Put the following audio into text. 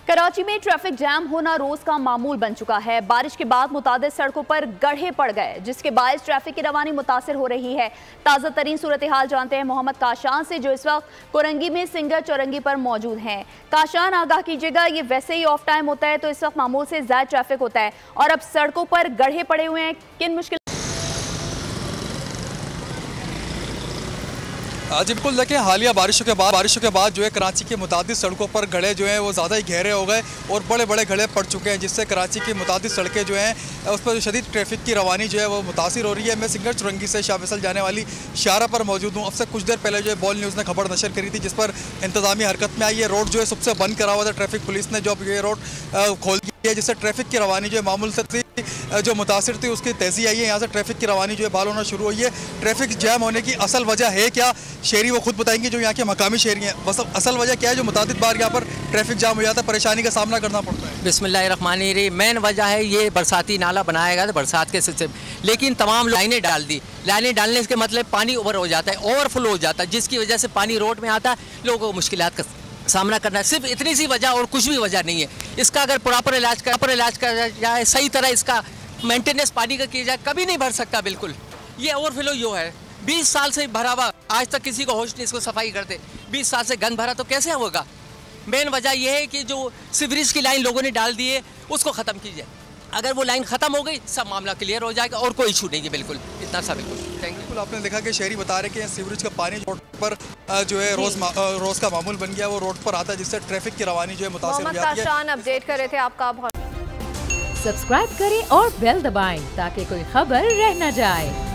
कराची में traffic jam होना रोज का मामूल बन चुका है। बारिश के बाद मुतादिद सड़कों पर गड्ढे पड़ गए, जिसके बायस ट्रैफिक की रवानी मुतासिर हो रही है। ताज़ा तरीन सूरत हाल जानते हैं मोहम्मद काशान से, जो इस वक्त कोरंगी में सिंगर चौरंगी पर मौजूद हैं। काशान, आगाह कीजिएगा, ये वैसे ही ऑफ टाइम होता है तो इस वक्त मामूल से ज्यादा ट्रैफिक होता है और अब सड़कों पर गड्ढे पड़े हुए हैं, किन मुश्किल? जी बिल्कुल, देखिए हालिया बारिशों के बाद जो है कराची की मुतादिद सड़कों पर गड्ढे जो हैं वो ज़्यादा ही गहरे हो गए और बड़े बड़े गड्ढे पड़ चुके हैं, जिससे कराची की मुतादिद सड़कें जो हैं उस पर शदीद ट्रैफिक की रवानी जो है वो मुतासिर हो रही है। मैं सिंगर चुरंगी से शाह फैसल जाने वाली शाहरा पर मौजूद हूँ। अब से कुछ देर पहले जो है बॉल न्यूज़ ने खबर नशर करी थी, जिस पर इंतजामी हरकत में आई है। रोड जो है सबसे बंद करा हुआ था, ट्रैफिक पुलिस ने जो अब ये रोड खोल दिया है, जिससे ट्रैफिक की रवानी जो है मामूल से जो मुतासिर थी उसकी तेज़ी आई है। यहाँ से ट्रैफिक की रवानी जो है बहाल होना शुरू हुई है। ट्रैफिक जैम होने की असल वजह है क्या, शहरी वो खुद बताएंगे जो यहाँ के मकामी शहरी हैं। बस असल वजह क्या है जो मुतादिद बार यहाँ पर ट्रैफिक जाम हो जाता है, परेशानी का सामना करना पड़ता है? बिस्मिल्लाहिर्रहमानिर्रहीम। मेन वजह है ये बरसाती नाला बनाया गया था बरसात के सिलसिले, लेकिन तमाम लाइनें डाल दी। लाइनें डालने के मतलब पानी ओवर हो जाता है, ओवरफ्लो हो जाता है, जिसकी वजह से पानी रोड में आता है, लोगों को मुश्किलात का सामना करना है। सिर्फ इतनी सी वजह और कुछ भी वजह नहीं है। इसका अगर प्रॉपर इलाज किया जाए, सही तरह इसका मेंटेनेंस पानी का किया जाए, कभी नहीं भर सकता। बिल्कुल ये ओवरफ्लो जो है 20 साल से भरा हुआ, आज तक किसी को होश नहीं इसको सफाई करते। 20 साल से गंद भरा तो कैसे होगा? मेन वजह यह है कि जो सीवरेज की लाइन लोगों ने डाल दी है उसको ख़त्म कीजिए। अगर वो लाइन ख़त्म हो गई सब मामला क्लियर हो जाएगा और कोई इशू नहीं है। बिल्कुल इतना सा। बिल्कुल थैंक यू। आपने देखा कि शहरी बता रहे कि सीवरेज का पानी रोड पर जो है रोज़ का मामूल बन गया, वो रोड पर आता है, जिससे ट्रैफिक की रवानी जो है मुतासिर हो जाती है। अपडेट कर रहे थे आपका। सब्सक्राइब करें और बेल दबाएं ताकि कोई खबर रह न जाए।